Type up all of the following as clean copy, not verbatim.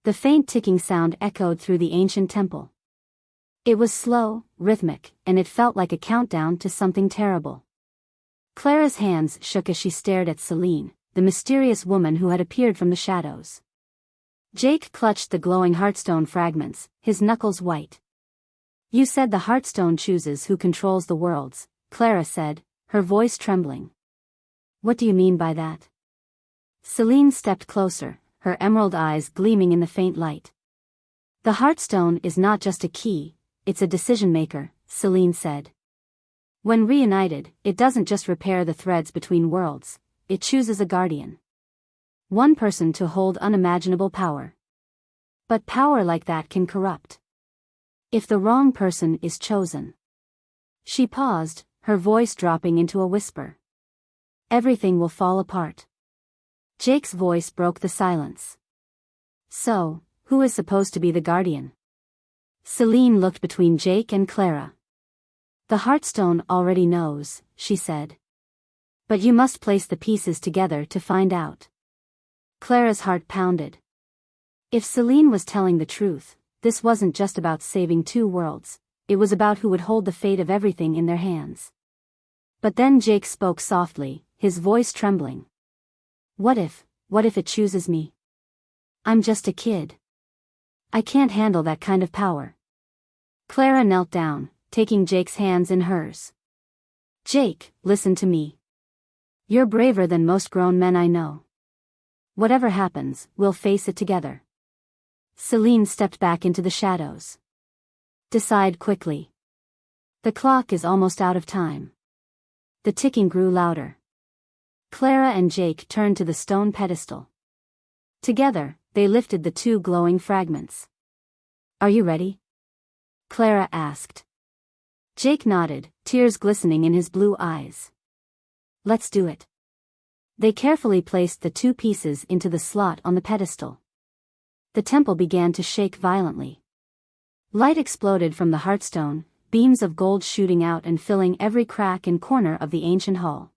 The faint ticking sound echoed through the ancient temple. It was slow, rhythmic, and it felt like a countdown to something terrible. Clara's hands shook as she stared at Celine, the mysterious woman who had appeared from the shadows. Jake clutched the glowing Heartstone fragments, his knuckles white. "You said the Heartstone chooses who controls the worlds," Clara said, her voice trembling. "What do you mean by that?" Celine stepped closer, her emerald eyes gleaming in the faint light. "The Heartstone is not just a key, it's a decision-maker," Celine said. "When reunited, it doesn't just repair the threads between worlds, it chooses a guardian. One person to hold unimaginable power. But power like that can corrupt. If the wrong person is chosen." She paused, her voice dropping into a whisper. "Everything will fall apart." Jake's voice broke the silence. "So, who is supposed to be the guardian?" Celine looked between Jake and Clara. "The Heartstone already knows," she said. "But you must place the pieces together to find out." Clara's heart pounded. If Celine was telling the truth, this wasn't just about saving two worlds, it was about who would hold the fate of everything in their hands. But then Jake spoke softly, his voice trembling. What if it chooses me? I'm just a kid. I can't handle that kind of power." Clara knelt down, taking Jake's hands in hers. "Jake, listen to me. You're braver than most grown men I know. Whatever happens, we'll face it together." Celine stepped back into the shadows. "Decide quickly. The clock is almost out of time." The ticking grew louder. Clara and Jake turned to the stone pedestal. Together, they lifted the two glowing fragments. "Are you ready?" Clara asked. Jake nodded, tears glistening in his blue eyes. "Let's do it." They carefully placed the two pieces into the slot on the pedestal. The temple began to shake violently. Light exploded from the Heartstone, beams of gold shooting out and filling every crack and corner of the ancient hall.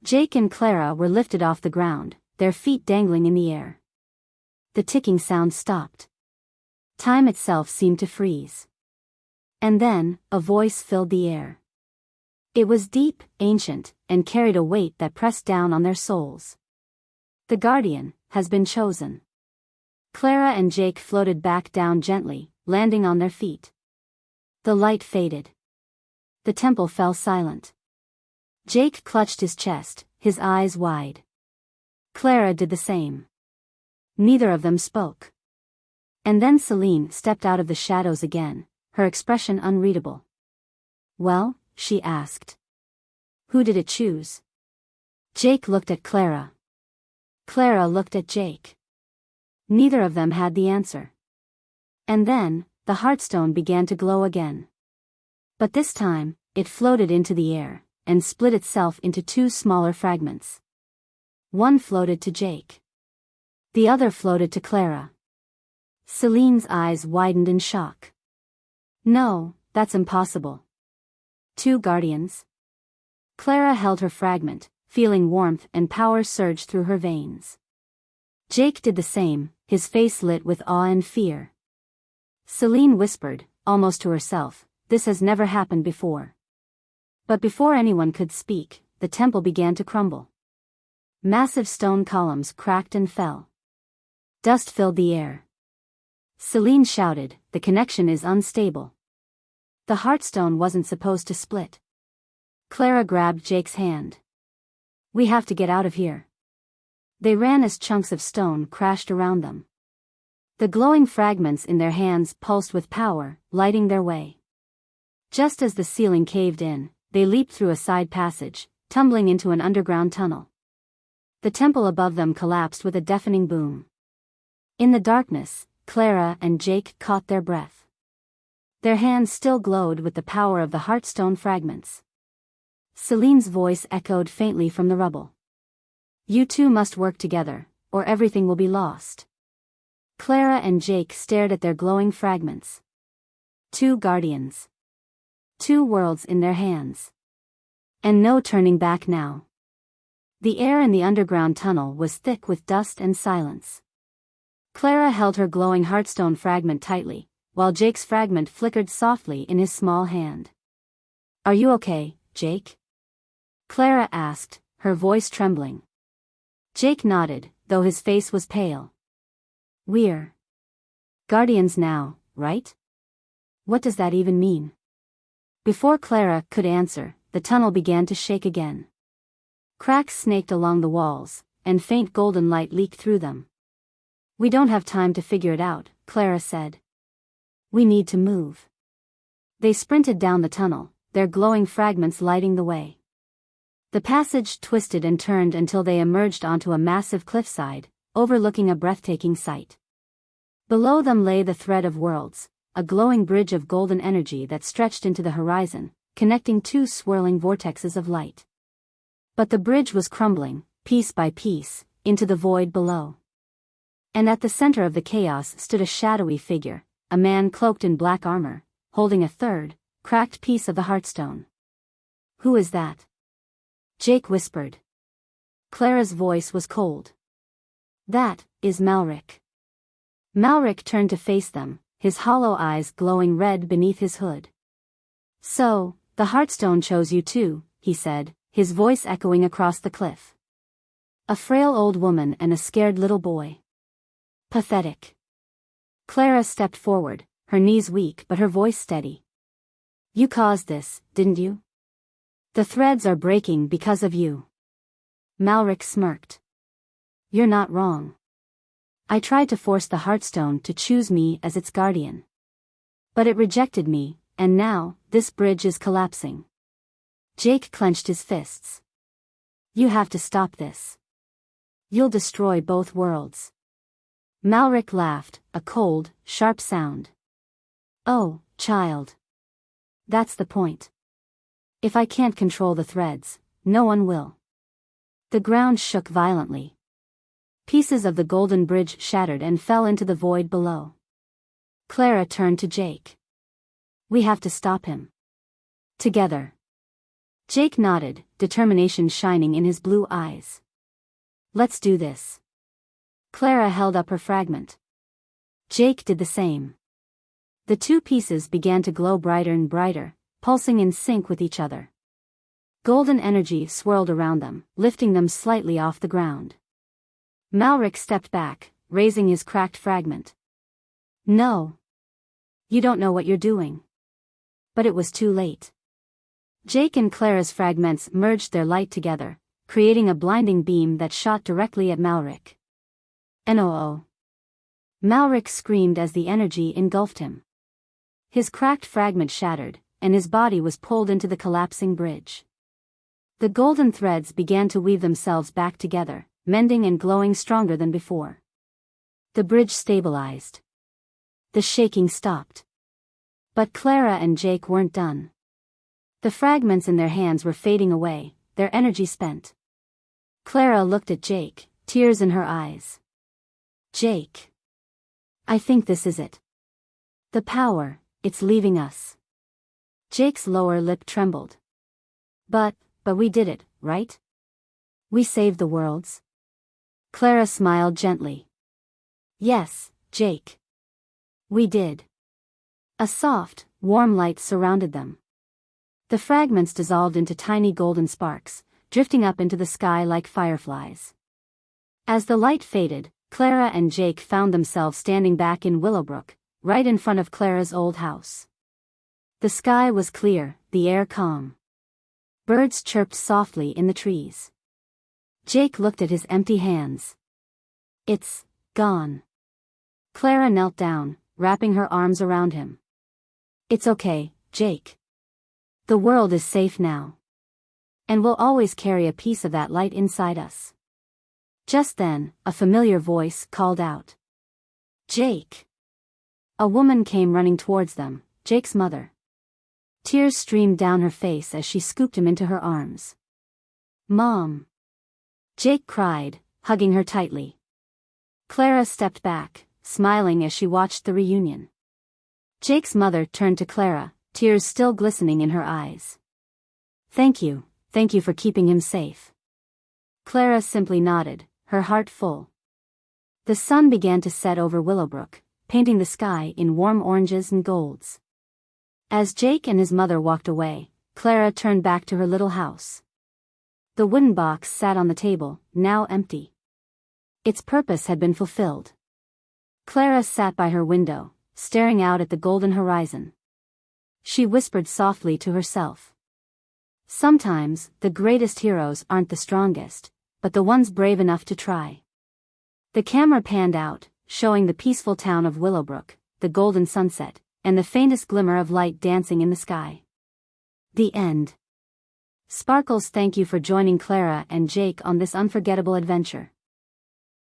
Jake and Clara were lifted off the ground, their feet dangling in the air. The ticking sound stopped. Time itself seemed to freeze. And then, a voice filled the air. It was deep, ancient, and carried a weight that pressed down on their souls. "The guardian has been chosen." Clara and Jake floated back down gently, landing on their feet. The light faded. The temple fell silent. Jake clutched his chest, his eyes wide. Clara did the same. Neither of them spoke. And then Celine stepped out of the shadows again, her expression unreadable. "Well?" she asked. "Who did it choose?" Jake looked at Clara. Clara looked at Jake. Neither of them had the answer. And then, the Heartstone began to glow again. But this time, it floated into the air, and split itself into two smaller fragments. One floated to Jake. The other floated to Clara. Celine's eyes widened in shock. "No, that's impossible. Two guardians?" Clara held her fragment, feeling warmth and power surge through her veins. Jake did the same, his face lit with awe and fear. Celine whispered, almost to herself, "This has never happened before." But before anyone could speak, the temple began to crumble. Massive stone columns cracked and fell. Dust filled the air. Celine shouted, "The connection is unstable. The Heartstone wasn't supposed to split." Clara grabbed Jake's hand. "We have to get out of here." They ran as chunks of stone crashed around them. The glowing fragments in their hands pulsed with power, lighting their way. Just as the ceiling caved in, they leaped through a side passage, tumbling into an underground tunnel. The temple above them collapsed with a deafening boom. In the darkness, Clara and Jake caught their breath. Their hands still glowed with the power of the Heartstone fragments. Celine's voice echoed faintly from the rubble. "You two must work together, or everything will be lost." Clara and Jake stared at their glowing fragments. Two guardians. Two worlds in their hands. And no turning back now. The air in the underground tunnel was thick with dust and silence. Clara held her glowing Heartstone fragment tightly, while Jake's fragment flickered softly in his small hand. "Are you okay, Jake?" Clara asked, her voice trembling. Jake nodded, though his face was pale. "We're guardians now, right? What does that even mean?" Before Clara could answer, the tunnel began to shake again. Cracks snaked along the walls, and faint golden light leaked through them. "We don't have time to figure it out," Clara said. "We need to move." They sprinted down the tunnel, their glowing fragments lighting the way. The passage twisted and turned until they emerged onto a massive cliffside, overlooking a breathtaking sight. Below them lay the thread of worlds, a glowing bridge of golden energy that stretched into the horizon, connecting two swirling vortexes of light. But the bridge was crumbling, piece by piece, into the void below. And at the center of the chaos stood a shadowy figure, a man cloaked in black armor, holding a third, cracked piece of the Heartstone. "Who is that?" Jake whispered. Clara's voice was cold. "That is Malrik." Malrik turned to face them, his hollow eyes glowing red beneath his hood. "So, the Heartstone chose you too," he said, his voice echoing across the cliff. "A frail old woman and a scared little boy. Pathetic." Clara stepped forward, her knees weak but her voice steady. "You caused this, didn't you? The threads are breaking because of you." Malrik smirked. "You're not wrong. I tried to force the Heartstone to choose me as its guardian. But it rejected me, and now, this bridge is collapsing." Jake clenched his fists. "You have to stop this. You'll destroy both worlds." Malrik laughed, a cold, sharp sound. "Oh, child. That's the point. If I can't control the threads, no one will." The ground shook violently. Pieces of the golden bridge shattered and fell into the void below. Clara turned to Jake. "We have to stop him. Together." Jake nodded, determination shining in his blue eyes. "Let's do this." Clara held up her fragment. Jake did the same. The two pieces began to glow brighter and brighter, pulsing in sync with each other. Golden energy swirled around them, lifting them slightly off the ground. Malrik stepped back, raising his cracked fragment. "No. You don't know what you're doing." But it was too late. Jake and Clara's fragments merged their light together, creating a blinding beam that shot directly at Malrik. "No!" Malrik screamed as the energy engulfed him. His cracked fragment shattered, and his body was pulled into the collapsing bridge. The golden threads began to weave themselves back together, mending and glowing stronger than before. The bridge stabilized. The shaking stopped. But Clara and Jake weren't done. The fragments in their hands were fading away, their energy spent. Clara looked at Jake, tears in her eyes. "Jake. I think this is it. The power, it's leaving us." Jake's lower lip trembled. But we did it, right? We saved the worlds." Clara smiled gently. "Yes, Jake. We did." A soft, warm light surrounded them. The fragments dissolved into tiny golden sparks, drifting up into the sky like fireflies. As the light faded, Clara and Jake found themselves standing back in Willowbrook, right in front of Clara's old house. The sky was clear, the air calm. Birds chirped softly in the trees. Jake looked at his empty hands. "It's gone." Clara knelt down, wrapping her arms around him. "It's okay, Jake. The world is safe now. And we'll always carry a piece of that light inside us." Just then, a familiar voice called out. "Jake!" A woman came running towards them, Jake's mother. Tears streamed down her face as she scooped him into her arms. "Mom!" Jake cried, hugging her tightly. Clara stepped back, smiling as she watched the reunion. Jake's mother turned to Clara, tears still glistening in her eyes. Thank you for keeping him safe." Clara simply nodded, her heart full. The sun began to set over Willowbrook, painting the sky in warm oranges and golds. As Jake and his mother walked away, Clara turned back to her little house. The wooden box sat on the table, now empty. Its purpose had been fulfilled. Clara sat by her window, staring out at the golden horizon. She whispered softly to herself. Sometimes, the greatest heroes aren't the strongest, but the ones brave enough to try. The camera panned out, showing the peaceful town of Willowbrook, the golden sunset, and the faintest glimmer of light dancing in the sky. The end. Sparkles, thank you for joining Clara and Jake on this unforgettable adventure.